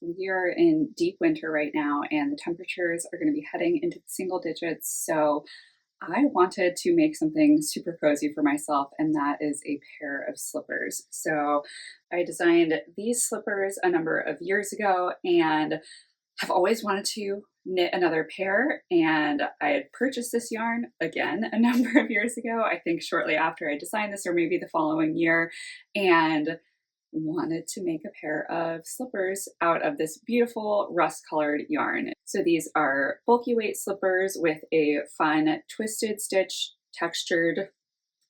We are in deep winter right now, and the temperatures are going to be heading into the single digits. So I wanted to make something super cozy for myself, and that is a pair of slippers. So I designed these slippers a number of years ago and have always wanted to knit another pair. And I had purchased this yarn again a number of years ago, I think shortly after I designed this, or maybe the following year, and wanted to make a pair of slippers out of this beautiful rust-colored yarn. So these are bulky weight slippers with a fun twisted stitch textured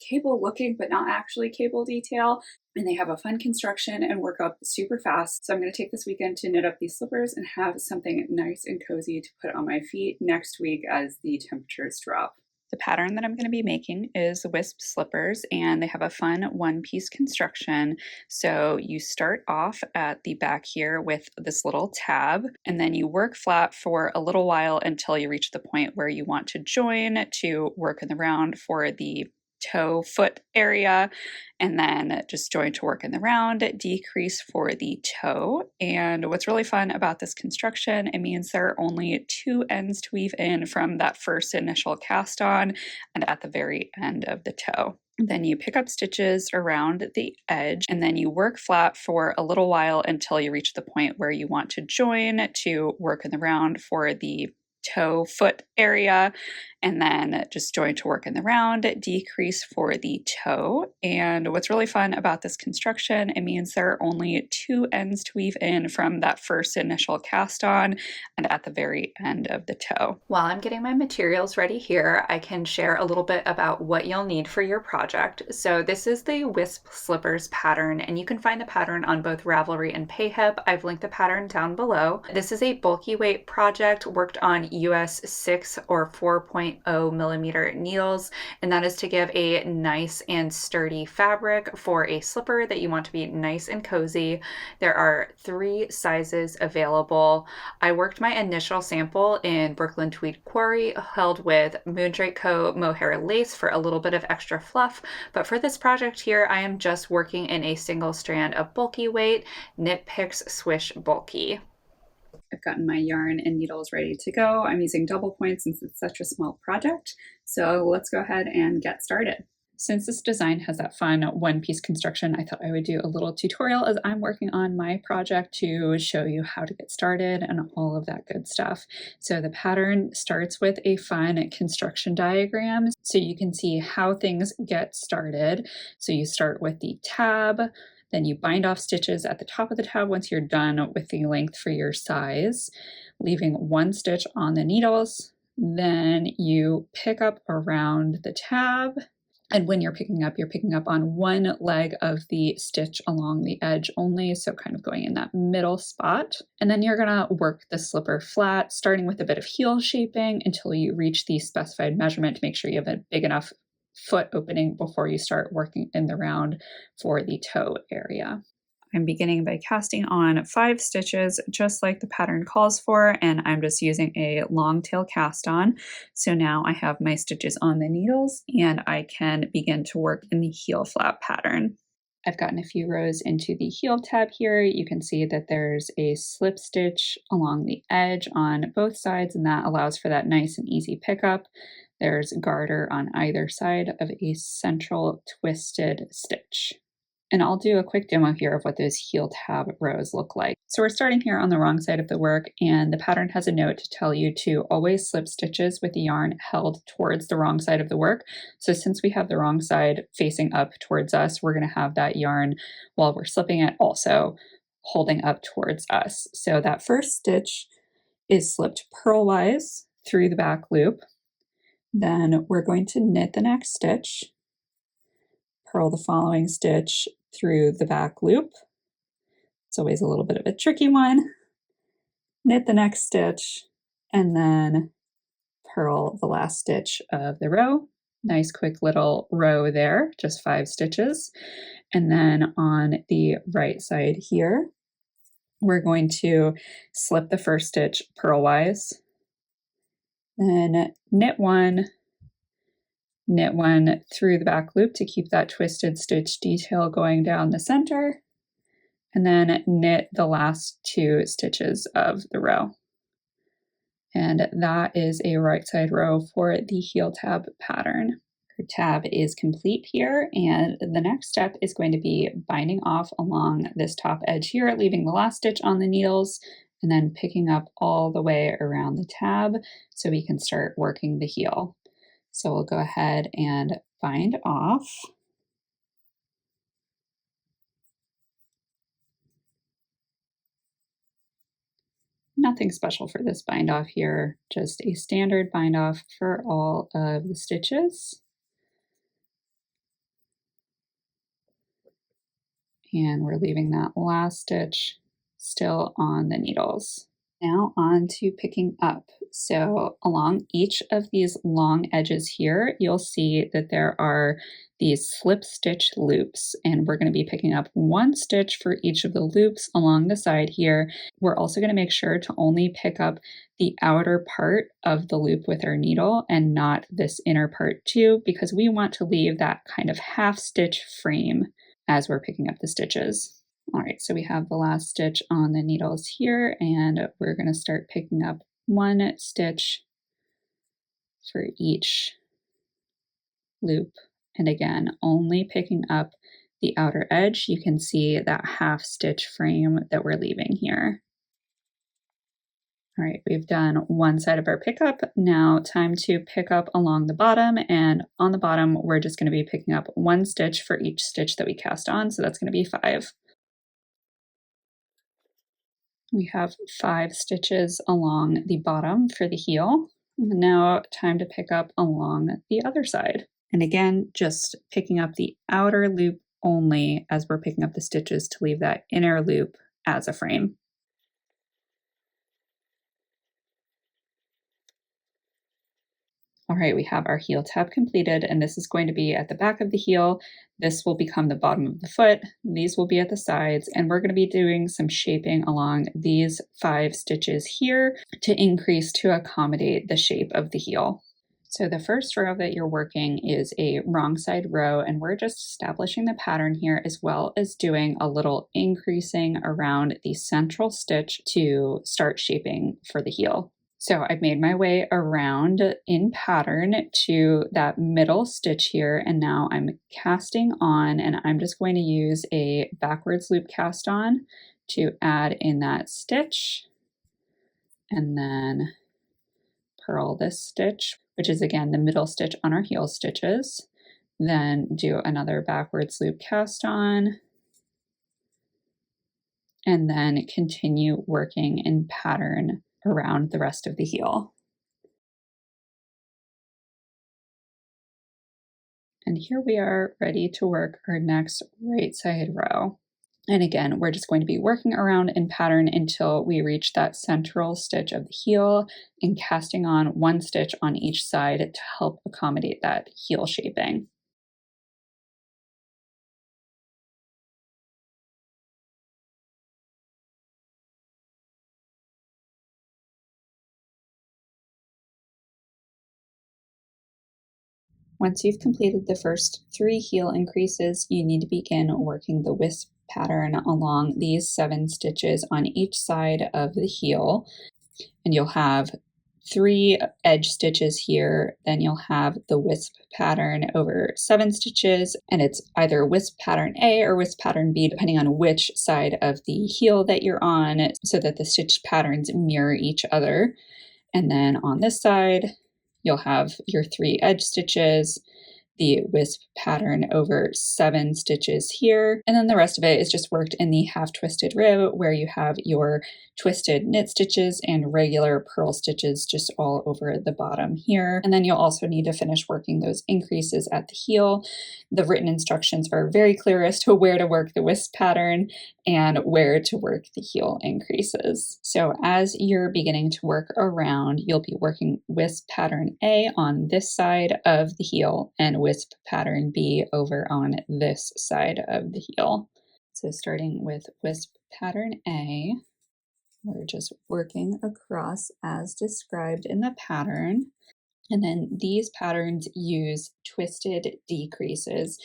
cable looking but not actually cable detail, and they have a fun construction and work up super fast. So I'm going to take this weekend to knit up these slippers and have something nice and cozy to put on my feet next week as the temperatures drop. The pattern that I'm going to be making is the Wisp Slippers, and they have a fun one-piece construction. So you start off at the back here with this little tab, and then you work flat for a little while until you reach the point where you want to join to work in the round for the toe foot area, and then just join to work in the round, decrease for the toe. And what's really fun about this construction, it means there are only two ends to weave in from that first initial cast on and at the very end of the toe. Then you pick up stitches around the edge, and then you work flat for a little while until you reach the point where you want to join to work in the round for the toe foot area, and then just join to work in the round, decrease for the toe. And what's really fun about this construction, it means there are only two ends to weave in from that first initial cast on and at the very end of the toe. While I'm getting my materials ready here, I can share a little bit about what you'll need for your project. So this is the Wisp Slippers pattern, and you can find the pattern on both Ravelry and Payhip. I've linked the pattern down below. This is a bulky weight project worked on US 6 or 4.0 millimeter needles, and that is to give a nice and sturdy fabric for a slipper that you want to be nice and cozy. There are 3 sizes available. I worked my initial sample in Brooklyn Tweed Quarry, held with Moondrake Co. mohair lace for a little bit of extra fluff, but for this project here, I am just working in a single strand of bulky weight Knit Picks Swish Bulky. I've gotten my yarn and needles ready to go. I'm using double points since it's such a small project. So let's go ahead and get started. Since this design has that fun one-piece construction, I thought I would do a little tutorial as I'm working on my project to show you how to get started and all of that good stuff. So the pattern starts with a fun construction diagram so you can see how things get started. So you start with the tab, then you bind off stitches at the top of the tab once you're done with the length for your size, leaving 1 stitch on the needles. Then you pick up around the tab, and when you're picking up on one leg of the stitch along the edge only, so kind of going in that middle spot. And then you're gonna work the slipper flat, starting with a bit of heel shaping until you reach the specified measurement to make sure you have a big enough foot opening before you start working in the round for the toe area. I'm beginning by casting on 5 stitches just like the pattern calls for, and I'm just using a long tail cast on. So now I have my stitches on the needles and I can begin to work in the heel flap pattern. I've gotten a few rows into the heel tab here. You can see that there's a slip stitch along the edge on both sides, and that allows for that nice and easy pickup. There's garter on either side of a central twisted stitch. And I'll do a quick demo here of what those heel tab rows look like. So we're starting here on the wrong side of the work, and the pattern has a note to tell you to always slip stitches with the yarn held towards the wrong side of the work. So since we have the wrong side facing up towards us, we're going to have that yarn while we're slipping it also holding up towards us. So that first stitch is slipped purlwise through the back loop. Then we're going to knit the next stitch, purl the following stitch through the back loop. It's always a little bit of a tricky one. Knit the next stitch, and then purl the last stitch of the row. Nice quick little row there, just 5 stitches. And then on the right side here, we're going to slip the first stitch purlwise, then knit one through the back loop to keep that twisted stitch detail going down the center, and then knit the last 2 stitches of the row. And that is a right side row for the heel tab pattern. Our tab is complete here, and the next step is going to be binding off along this top edge here, leaving the last stitch on the needles, and then picking up all the way around the tab so we can start working the heel. So we'll go ahead and bind off. Nothing special for this bind off here, just a standard bind off for all of the stitches. And we're leaving that last stitch still on the needles. Now on to picking up. So along each of these long edges here, you'll see that there are these slip stitch loops, and we're going to be picking up 1 stitch for each of the loops along the side here. We're also going to make sure to only pick up the outer part of the loop with our needle and not this inner part too, because we want to leave that kind of half stitch frame as we're picking up the stitches. All right, so we have the last stitch on the needles here, and we're going to start picking up 1 stitch for each loop. And again, only picking up the outer edge. You can see that half stitch frame that we're leaving here. All right, we've done one side of our pickup. Now time to pick up along the bottom, and on the bottom, we're just going to be picking up 1 stitch for each stitch that we cast on. So that's going to be 5. We have 5 stitches along the bottom for the heel. And now time to pick up along the other side. And again, just picking up the outer loop only as we're picking up the stitches to leave that inner loop as a frame. All right, we have our heel tab completed, and this is going to be at the back of the heel. This will become the bottom of the foot. These will be at the sides, and we're going to be doing some shaping along these 5 stitches here to increase to accommodate the shape of the heel. So the first row that you're working is a wrong side row, and we're just establishing the pattern here as well as doing a little increasing around the central stitch to start shaping for the heel. So I've made my way around in pattern to that middle stitch here, and now I'm casting on, and I'm just going to use a backwards loop cast on to add in that stitch, and then purl this stitch, which is again the middle stitch on our heel stitches, then do another backwards loop cast on, and then continue working in pattern around the rest of the heel. And here we are ready to work our next right side row. And again, we're just going to be working around in pattern until we reach that central stitch of the heel and casting on 1 stitch on each side to help accommodate that heel shaping. Once you've completed the first 3 heel increases, you need to begin working the wisp pattern along these 7 stitches on each side of the heel. And you'll have 3 edge stitches here, then you'll have the wisp pattern over 7 stitches, and it's either wisp pattern A or wisp pattern B, depending on which side of the heel that you're on, so that the stitch patterns mirror each other. And then on this side, you'll have your 3 edge stitches, the wisp pattern over 7 stitches here, and then the rest of it is just worked in the half twisted rib where you have your twisted knit stitches and regular purl stitches just all over the bottom here. And then you'll also need to finish working those increases at the heel. The written instructions are very clear as to where to work the wisp pattern and where to work the heel increases. So as you're beginning to work around, you'll be working wisp pattern A on this side of the heel and wisp pattern B over on this side of the heel. So starting with wisp pattern A, we're just working across as described in the pattern. And then these patterns use twisted decreases.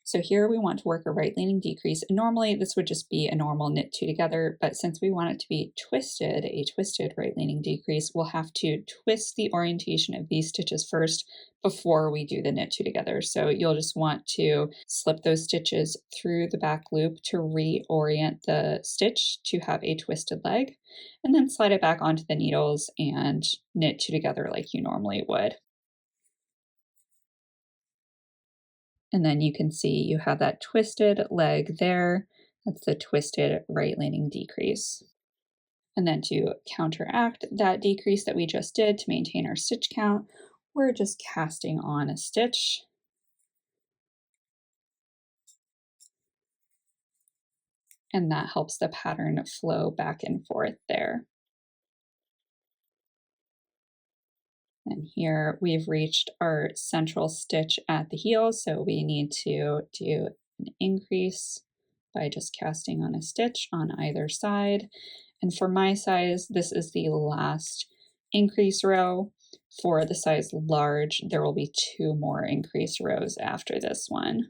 So here we want to work a right leaning decrease, and normally this would just be a normal knit two together, but since we want it to be twisted, a twisted right leaning decrease, we'll have to twist the orientation of these stitches first before we do the knit two together. So you'll just want to slip those stitches through the back loop to reorient the stitch to have a twisted leg, and then slide it back onto the needles and knit two together like you normally would. And then you can see you have that twisted leg there. That's the twisted right leaning decrease. And then to counteract that decrease that we just did to maintain our stitch count, we're just casting on a stitch. And that helps the pattern flow back and forth there. And here we've reached our central stitch at the heel, so we need to do an increase by just casting on a stitch on either side. And for my size, this is the last increase row. For the size large, there will be 2 more increase rows after this one.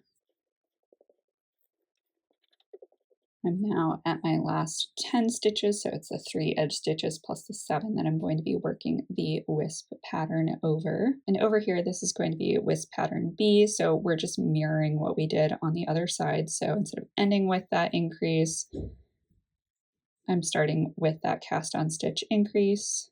I'm now at my last 10 stitches, so it's the 3 edge stitches plus the 7 that I'm going to be working the wisp pattern over. And over here, this is going to be wisp pattern B, so we're just mirroring what we did on the other side. So instead of ending with that increase, I'm starting with that cast on stitch increase.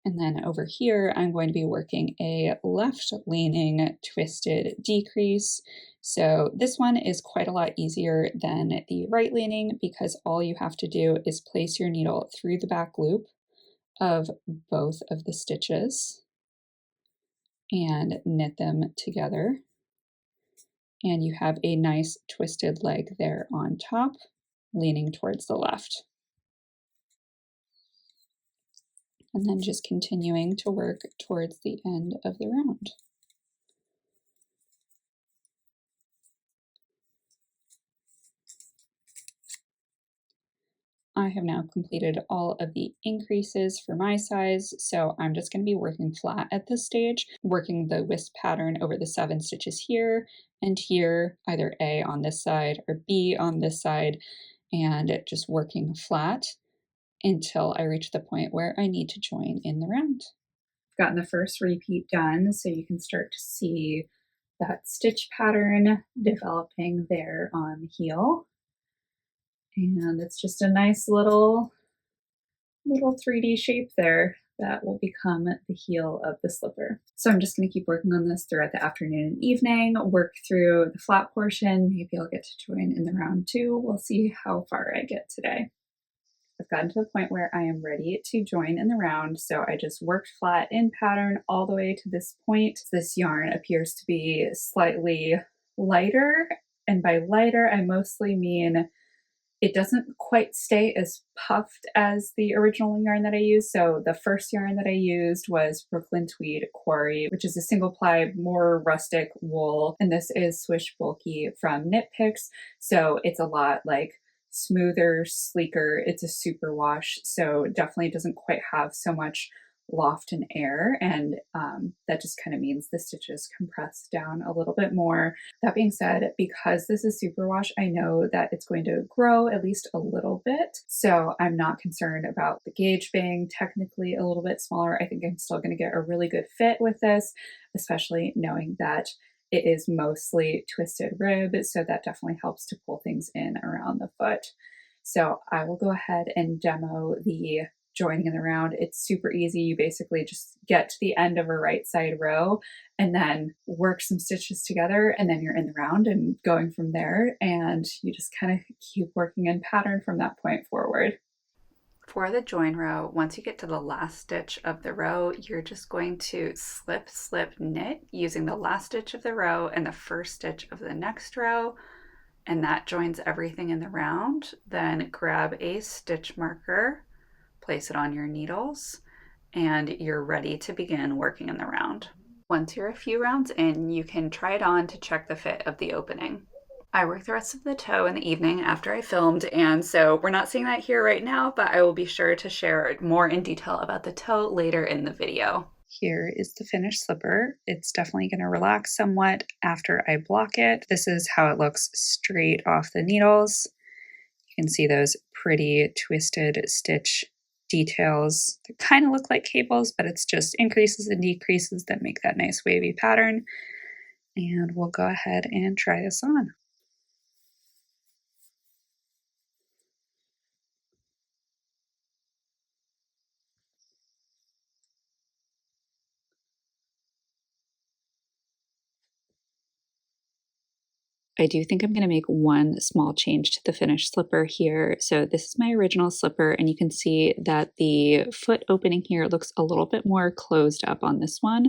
And then over here, I'm going to be working a left leaning twisted decrease. So this one is quite a lot easier than the right leaning because all you have to do is place your needle through the back loop of both of the stitches and knit them together. And you have a nice twisted leg there on top, leaning towards the left. And then just continuing to work towards the end of the round. I have now completed all of the increases for my size, so I'm just going to be working flat at this stage, working the wisp pattern over the 7 stitches here and here, either A on this side or B on this side, and just working flat until I reach the point where I need to join in the round. I've gotten the first repeat done, so you can start to see that stitch pattern developing there on the heel. And it's just a nice little 3D shape there that will become the heel of the slipper. So I'm just going to keep working on this throughout the afternoon and evening, work through the flat portion. Maybe I'll get to join in the round too. We'll see how far I get today. I've gotten to the point where I am ready to join in the round, so I just worked flat in pattern all the way to this point. This yarn appears to be slightly lighter, and by lighter I mostly mean it doesn't quite stay as puffed as the original yarn that I used. So the first yarn that I used was Brooklyn Tweed Quarry, which is a single ply, more rustic wool, and this is Swish Bulky from Knit Picks, so it's a lot like smoother, sleeker. It's a super wash, so definitely doesn't quite have so much loft and air, and that just kind of means the stitches compress down a little bit more. That being said, because this is superwash, I know that it's going to grow at least a little bit, so I'm not concerned about the gauge being technically a little bit smaller. I think I'm still going to get a really good fit with this, especially knowing that it is mostly twisted rib, so that definitely helps to pull things in around the foot. So I will go ahead and demo the joining in the round. It's super easy. You basically just get to the end of a right side row and then work some stitches together, and then you're in the round and going from there, and you just kind of keep working in pattern from that point forward. For the join row, once you get to the last stitch of the row, you're just going to slip, slip, knit using the last stitch of the row and the first stitch of the next row, and that joins everything in the round. Then grab a stitch marker, place it on your needles, and you're ready to begin working in the round. Once you're a few rounds in, you can try it on to check the fit of the opening. I worked the rest of the toe in the evening after I filmed, and so we're not seeing that here right now, but I will be sure to share more in detail about the toe later in the video. Here is the finished slipper. It's definitely going to relax somewhat after I block it. This is how it looks straight off the needles. You can see those pretty twisted stitch details that kind of look like cables, but it's just increases and decreases that make that nice wavy pattern. And we'll go ahead and try this on. I do think I'm going to make one small change to the finished slipper here. So this is my original slipper, and you can see that the foot opening here looks a little bit more closed up on this one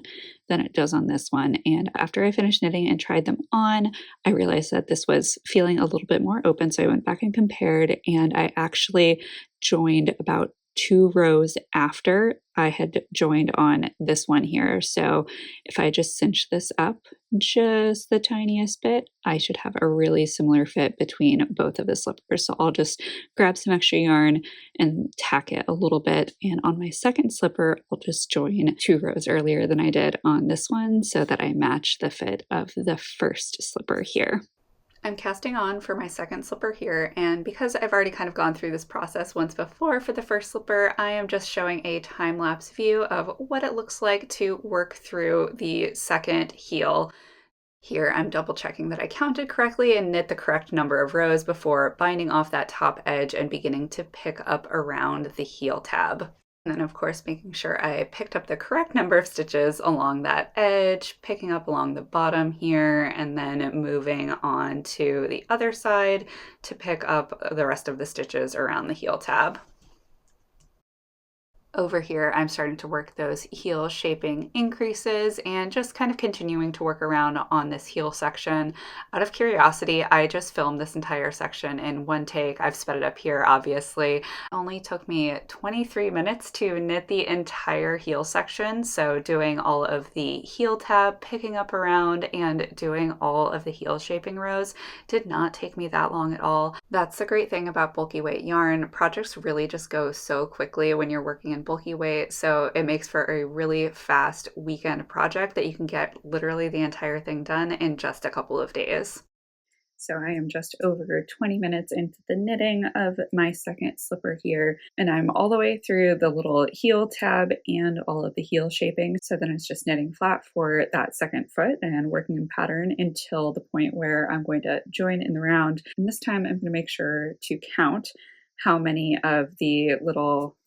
than it does on this one. And after I finished knitting and tried them on, I realized that this was feeling a little bit more open. So I went back and compared, and I actually joined about 2 rows after I had joined on this one here. So if I just cinch this up just the tiniest bit, I should have a really similar fit between both of the slippers. So I'll just grab some extra yarn and tack it a little bit. And on my second slipper, I'll just join 2 rows earlier than I did on this one so that I match the fit of the first slipper here. I'm casting on for my second slipper here, and because I've already kind of gone through this process once before for the first slipper, I am just showing a time-lapse view of what it looks like to work through the second heel. Here I'm double checking that I counted correctly and knit the correct number of rows before binding off that top edge and beginning to pick up around the heel tab. And then of course making sure I picked up the correct number of stitches along that edge, picking up along the bottom here, and then moving on to the other side to pick up the rest of the stitches around the heel tab. Over here, I'm starting to work those heel shaping increases and just kind of continuing to work around on this heel section. Out of curiosity, I just filmed this entire section in one take. I've sped it up here, obviously. It only took me 23 minutes to knit the entire heel section. So doing all of the heel tab, picking up around, and doing all of the heel shaping rows did not take me that long at all. That's the great thing about bulky weight yarn. Projects really just go so quickly when you're working in bulky weight, so it makes for a really fast weekend project that you can get literally the entire thing done in just a couple of days. So I am just over 20 minutes into the knitting of my second slipper here, and I'm all the way through the little heel tab and all of the heel shaping. So then it's just knitting flat for that second foot and working in pattern until the point where I'm going to join in the round. And this time I'm going to make sure to count how many of the little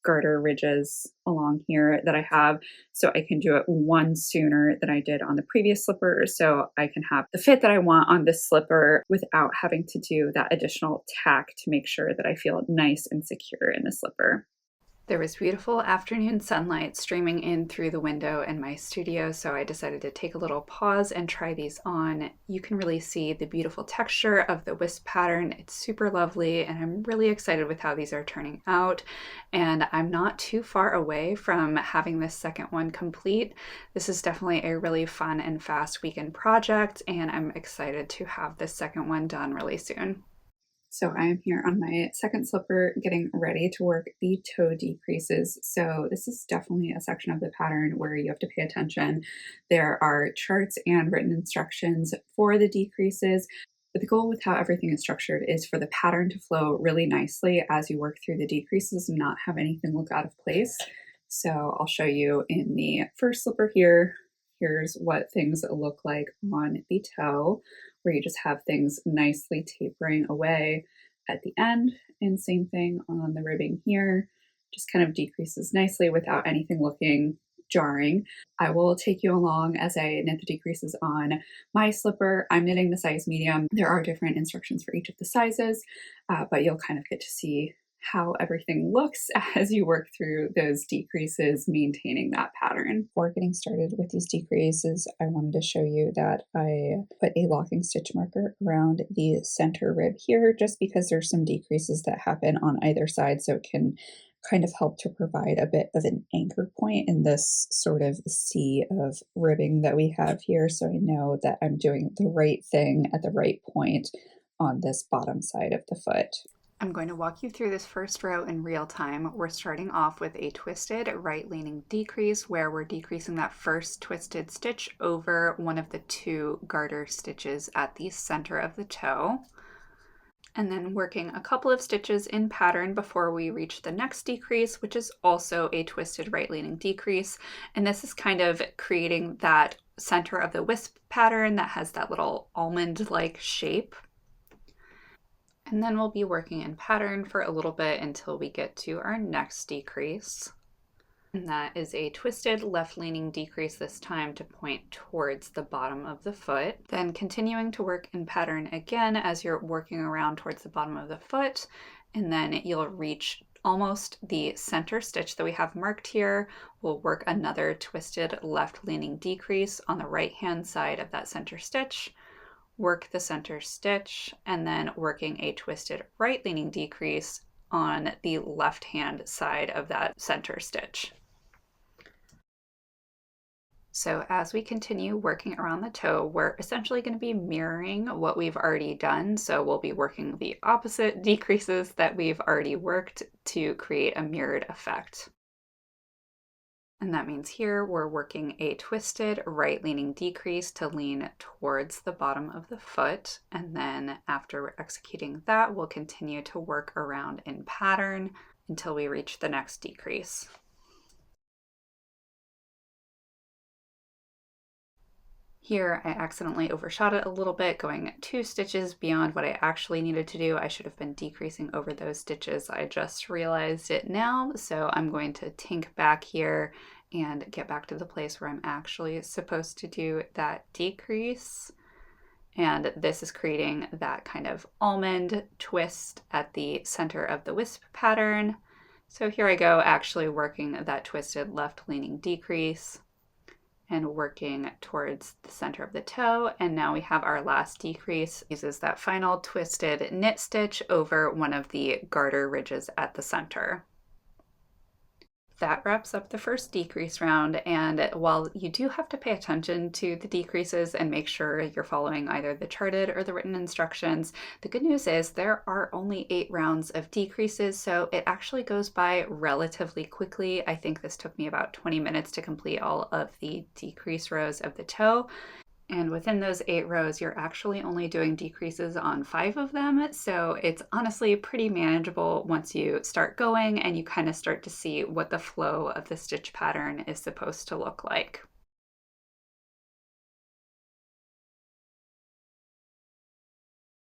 garter ridges along here that I have, so I can do it one sooner than I did on the previous slipper, so I can have the fit that I want on this slipper without having to do that additional tack to make sure that I feel nice and secure in the slipper. There was beautiful afternoon sunlight streaming in through the window in my studio, so I decided to take a little pause and try these on. You can really see the beautiful texture of the wisp pattern. It's super lovely, and I'm really excited with how these are turning out. And I'm not too far away from having this second one complete. This is definitely a really fun and fast weekend project, and I'm excited to have this second one done really soon. So I am here on my second slipper getting ready to work the toe decreases. So this is definitely a section of the pattern where you have to pay attention. There are charts and written instructions for the decreases, but the goal with how everything is structured is for the pattern to flow really nicely as you work through the decreases and not have anything look out of place. So I'll show you in the first slipper here. Here's what things look like on the toe, where you just have things nicely tapering away at the end. And same thing on the ribbing here, just kind of decreases nicely without anything looking jarring. I will take you along as I knit the decreases on my slipper. I'm knitting the size medium. There are different instructions for each of the sizes, but you'll kind of get to see how everything looks as you work through those decreases, maintaining that pattern. Before getting started with these decreases, I wanted to show you that I put a locking stitch marker around the center rib here, just because there's some decreases that happen on either side, so it can kind of help to provide a bit of an anchor point in this sort of sea of ribbing that we have here, so I know that I'm doing the right thing at the right point on this bottom side of the foot. I'm going to walk you through this first row in real time. We're starting off with a twisted right-leaning decrease where we're decreasing that first twisted stitch over one of the 2 garter stitches at the center of the toe, and then working a couple of stitches in pattern before we reach the next decrease, which is also a twisted right-leaning decrease. And this is kind of creating that center of the wisp pattern that has that little almond-like shape. And then we'll be working in pattern for a little bit until we get to our next decrease. And that is a twisted left-leaning decrease this time to point towards the bottom of the foot. Then continuing to work in pattern again as you're working around towards the bottom of the foot, and then you'll reach almost the center stitch that we have marked here. We'll work another twisted left-leaning decrease on the right-hand side of that center stitch, work the center stitch, and then working a twisted right-leaning decrease on the left-hand side of that center stitch. So as we continue working around the toe, we're essentially going to be mirroring what we've already done. So we'll be working the opposite decreases that we've already worked to create a mirrored effect. And that means here we're working a twisted right-leaning decrease to lean towards the bottom of the foot. And then after executing that, we'll continue to work around in pattern until we reach the next decrease. Here I accidentally overshot it a little bit, going 2 stitches beyond what I actually needed to do. I should have been decreasing over those stitches. I just realized it now, so I'm going to tink back here and get back to the place where I'm actually supposed to do that decrease. And this is creating that kind of almond twist at the center of the wisp pattern. So here I go, actually working that twisted left-leaning decrease and working towards the center of the toe. And now we have our last decrease. Uses that final twisted knit stitch over one of the garter ridges at the center. That wraps up the first decrease round, and while you do have to pay attention to the decreases and make sure you're following either the charted or the written instructions, the good news is there are only 8 rounds of decreases, so it actually goes by relatively quickly. I think this took me about 20 minutes to complete all of the decrease rows of the toe. And within those 8 rows, you're actually only doing decreases on 5 of them. So it's honestly pretty manageable once you start going and you kind of start to see what the flow of the stitch pattern is supposed to look like.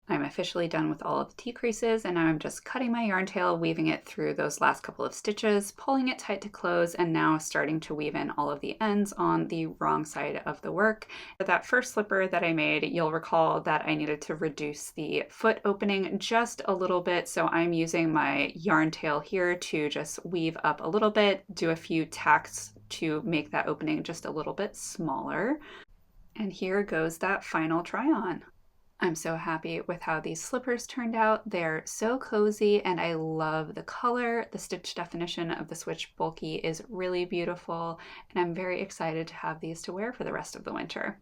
I'm officially done with all of the decreases, and now I'm just cutting my yarn tail, weaving it through those last couple of stitches, pulling it tight to close, and now starting to weave in all of the ends on the wrong side of the work. For that first slipper that I made, you'll recall that I needed to reduce the foot opening just a little bit, so I'm using my yarn tail here to just weave up a little bit, do a few tacks to make that opening just a little bit smaller. And here goes that final try on. I'm so happy with how these slippers turned out. They're so cozy and I love the color. The stitch definition of the Swish Bulky is really beautiful, and I'm very excited to have these to wear for the rest of the winter.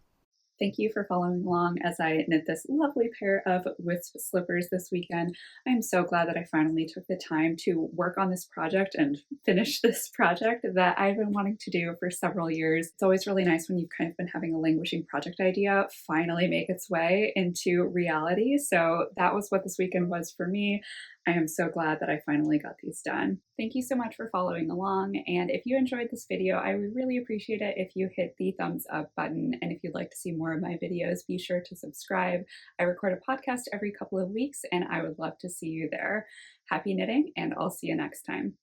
Thank you for following along as I knit this lovely pair of Wisp slippers this weekend. I'm so glad that I finally took the time to work on this project and finish this project that I've been wanting to do for several years. It's always really nice when you've kind of been having a languishing project idea finally make its way into reality. So that was what this weekend was for me. I am so glad that I finally got these done. Thank you so much for following along, and if you enjoyed this video, I would really appreciate it if you hit the thumbs up button, and if you'd like to see more of my videos, be sure to subscribe. I record a podcast every couple of weeks, and I would love to see you there. Happy knitting, and I'll see you next time.